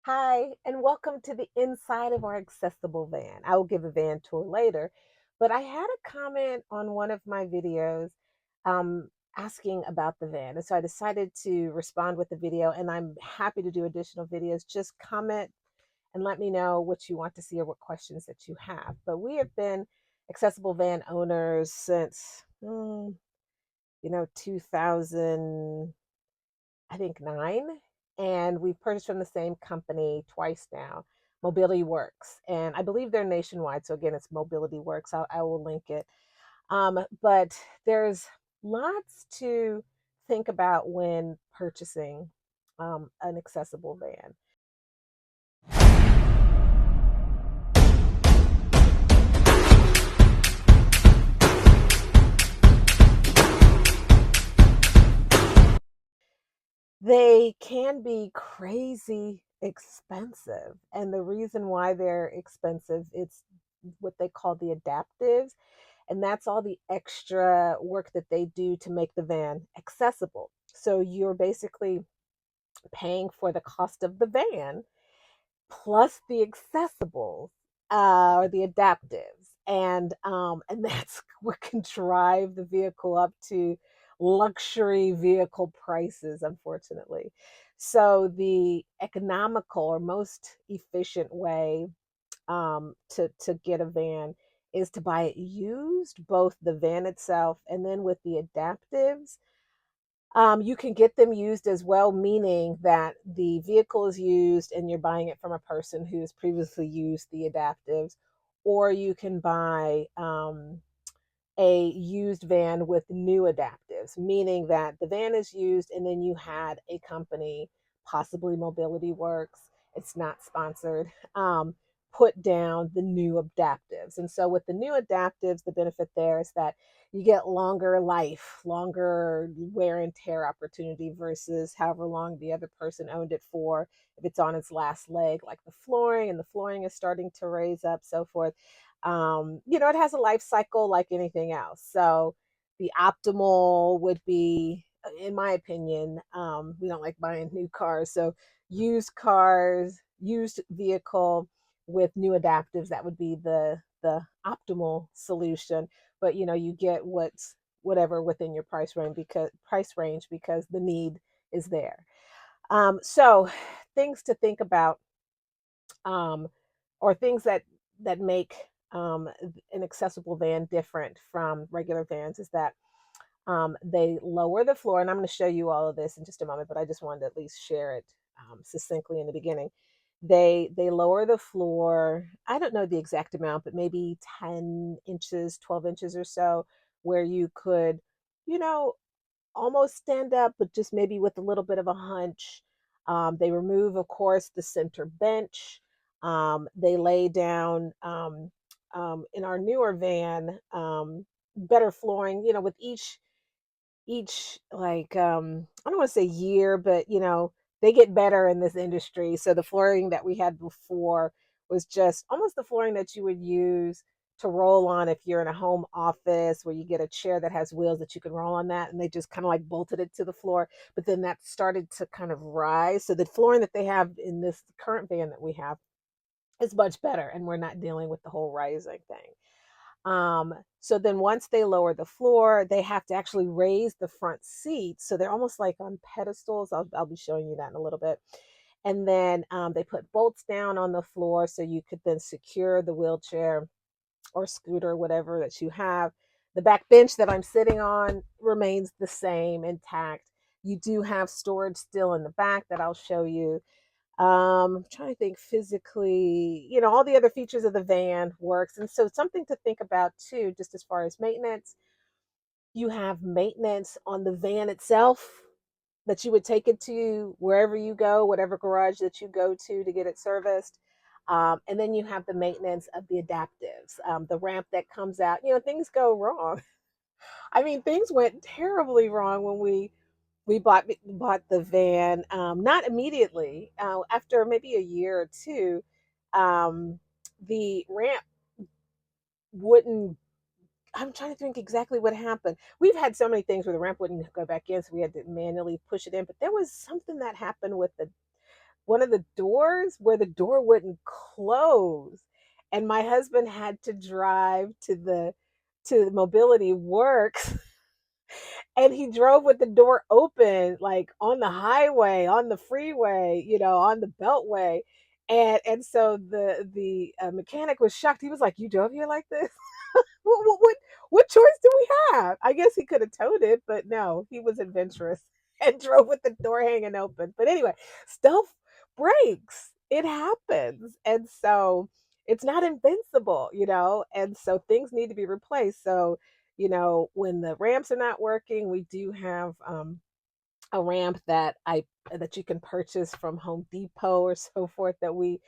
Hi, and welcome to the inside of our accessible van. I will give a van tour later, but I had a comment on one of my videos um, asking about the van. And so I decided to respond with the video, and I'm happy to do additional videos. Just comment and let me know what you want to see or what questions that you have. But we have been accessible van owners since, 2000. I think 9, and we've purchased from the same company twice now, Mobility Works, and I believe they're nationwide. So again, it's Mobility Works. I will link it. But there's lots to think about when purchasing an accessible van. They can be crazy expensive, and the reason why they're expensive, it's what they call the adaptives, and that's all the extra work that they do to make the van accessible. So you're basically paying for the cost of the van plus the accessibles or the adaptives, and that's what can drive the vehicle up to luxury vehicle prices, unfortunately. So the economical or most efficient way to get a van is to buy it used, both the van itself and then with the adaptives. You can get them used as well, meaning that the vehicle is used and you're buying it from a person who has previously used the adaptives, or you can buy a used van with new adaptives, meaning that the van is used and then you had a company, possibly Mobility Works, it's not sponsored, put down the new adaptives. And so with the new adaptives, the benefit there is that you get longer life, longer wear and tear opportunity versus however long the other person owned it for. If it's on its last leg, like the flooring, and the flooring is starting to raise up, so forth, it has a life cycle like anything else. So the optimal would be, in my opinion, we don't like buying new cars. So used cars, used vehicle with new adaptives, that would be the optimal solution. But you get whatever within your price range because the need is there. So things to think about, um, or things that make an accessible van different from regular vans, is that they lower the floor, and I'm going to show you all of this in just a moment, but I just wanted to at least share it succinctly in the beginning. They lower the floor. I don't know the exact amount, but maybe 10 inches, 12 inches or so, where you could, you know, almost stand up, but just maybe with a little bit of a hunch. They remove, of course, the center bench. They lay down, in our newer van, better flooring, with each like, I don't want to say year, but they get better in this industry. So the flooring that we had before was just almost the flooring that you would use to roll on if you're in a home office where you get a chair that has wheels that you can roll on that, and they just kind of like bolted it to the floor. But then that started to kind of rise. So the flooring that they have in this current van that we have is much better, and we're not dealing with the whole rising thing. So then once they lower the floor, they have to actually raise the front seats. So they're almost like on pedestals. I'll be showing you that in a little bit. And then they put bolts down on the floor so you could then secure the wheelchair or scooter, whatever that you have. The back bench that I'm sitting on remains the same, intact. You do have storage still in the back that I'll show you. I'm trying to think physically, all the other features of the van works. And so something to think about too, just as far as maintenance, you have maintenance on the van itself that you would take it to wherever you go, whatever garage that you go to get it serviced. And then you have the maintenance of the adaptives, the ramp that comes out. Things go wrong. I mean, things went terribly wrong when we bought the van, not immediately. After maybe a year or two, the ramp wouldn't. I'm trying to think exactly what happened. We've had so many things where the ramp wouldn't go back in, so we had to manually push it in. But there was something that happened with one of the doors where the door wouldn't close. And my husband had to drive to the Mobility Works and he drove with the door open, like on the highway, on the freeway, on the beltway. And so the mechanic was shocked. He was like, "You drove here like this?" What choice do we have? I guess he could have towed it, but no, he was adventurous and drove with the door hanging open. But anyway, stuff breaks. It happens. And so it's not invincible. And so things need to be replaced. So, when the ramps are not working, we do have a ramp that you can purchase from Home Depot or so forth that we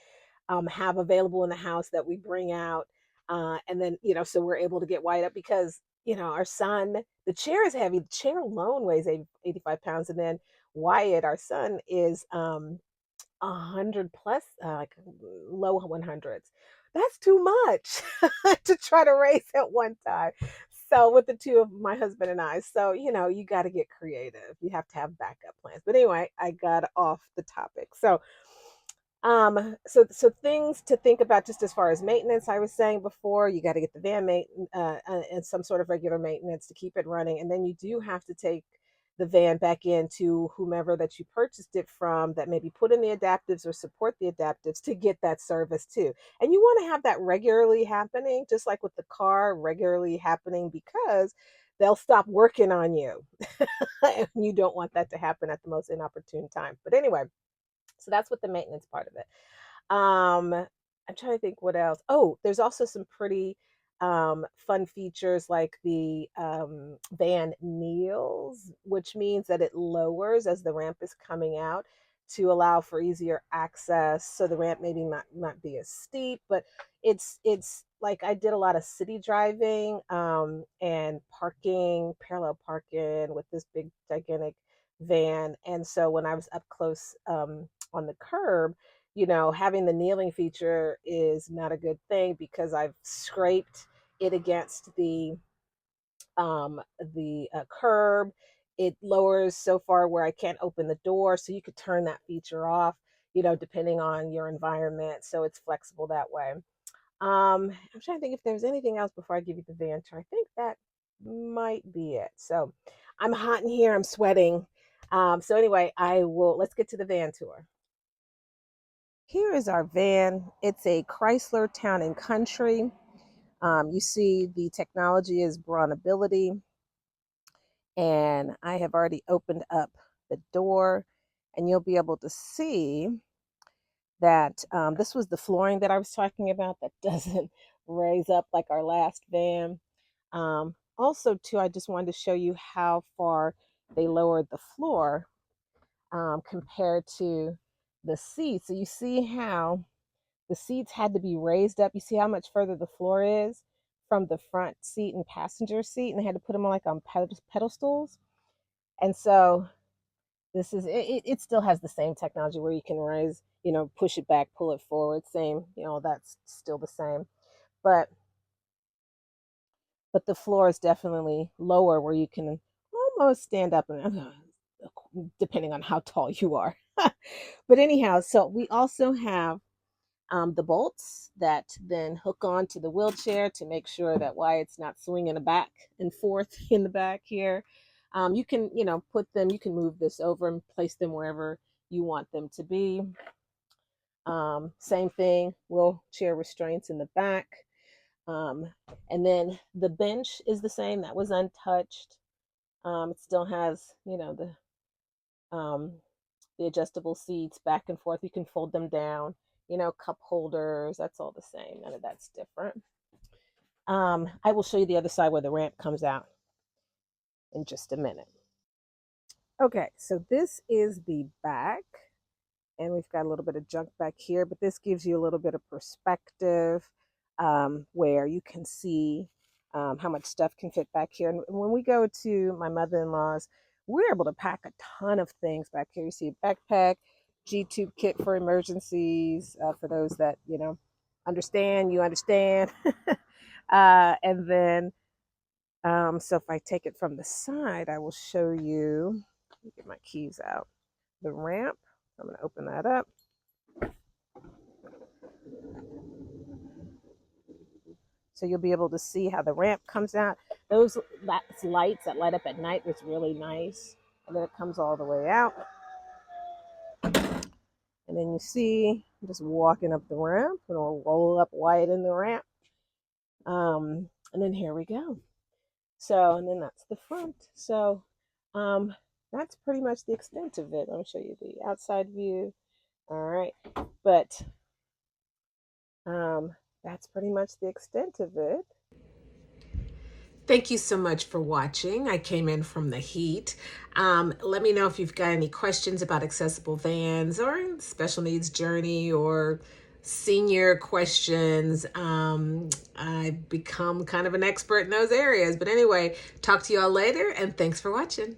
have available in the house that we bring out. And then, so we're able to get Wyatt up because, our son, the chair is heavy. The chair alone weighs 85 pounds. And then Wyatt, our son, is 100 plus, like low 100s. That's too much to try to raise at one time. So with the two of my husband and I, so you got to get creative. You have to have backup plans. But anyway, I got off the topic. So things to think about just as far as maintenance. I was saying before, you got to get the van and some sort of regular maintenance to keep it running, and then you do have to take the van back into whomever that you purchased it from that maybe put in the adaptives or support the adaptives to get that service too. And you want to have that regularly happening, just like with the car, regularly happening, because they'll stop working on you. And you don't want that to happen at the most inopportune time. But anyway, so that's what the maintenance part of it. I'm trying to think what else. Oh, there's also some pretty fun features like the van kneels, which means that it lowers as the ramp is coming out to allow for easier access. So the ramp maybe not be as steep, but it's like I did a lot of city driving and parking, parallel parking with this big gigantic van. And so when I was up close on the curb, having the kneeling feature is not a good thing because I've scraped it against the curb. It lowers so far where I can't open the door, so you could turn that feature off, depending on your environment. So it's flexible that way. I'm trying to think if there's anything else before I give you the van tour. I think that might be it. So I'm hot in here. I'm sweating. So anyway, let's get to the van tour. Here is our van. It's a Chrysler Town and Country. You see the technology is Bronability, and I have already opened up the door, and you'll be able to see that this was the flooring that I was talking about that doesn't raise up like our last van. Also, too, I just wanted to show you how far they lowered the floor compared to the seats. So you see how the seats had to be raised up. You see how much further the floor is from the front seat and passenger seat, and they had to put them on like on pedestals. And so this is it still has the same technology where you can raise, push it back, pull it forward, same, that's still the same. But the floor is definitely lower where you can almost stand up and depending on how tall you are. But anyhow, so we also have the bolts that then hook on to the wheelchair to make sure that Wyatt's not swinging back and forth in the back here. You can, put them, you can move this over and place them wherever you want them to be. Same thing, wheelchair restraints in the back. Um, and then the bench is the same, that was untouched. It still has, um, the adjustable seats back and forth. You can fold them down, cup holders, that's all the same. None of that's different. I will show you the other side where the ramp comes out in just a minute. Okay, so this is the back, and we've got a little bit of junk back here, but this gives you a little bit of perspective where you can see how much stuff can fit back here. And when we go to my mother-in-law's, we're able to pack a ton of things back here. You see a backpack, G-tube kit for emergencies, for those that, understand, you understand. And then, so if I take it from the side, I will show you, let me get my keys out, the ramp. I'm going to open that up. So you'll be able to see how the ramp comes out. Those lights that light up at night is really nice. And then it comes all the way out. And then you see, I'm just walking up the ramp, and I'll roll up wide in the ramp. And then here we go. So, and then that's the front. So, that's pretty much the extent of it. Let me show you the outside view. All right. But that's pretty much the extent of it. Thank you so much for watching. I came in from the heat. Let me know if you've got any questions about accessible vans or special needs journey or senior questions. I've become kind of an expert in those areas. But anyway, talk to you all later, and thanks for watching.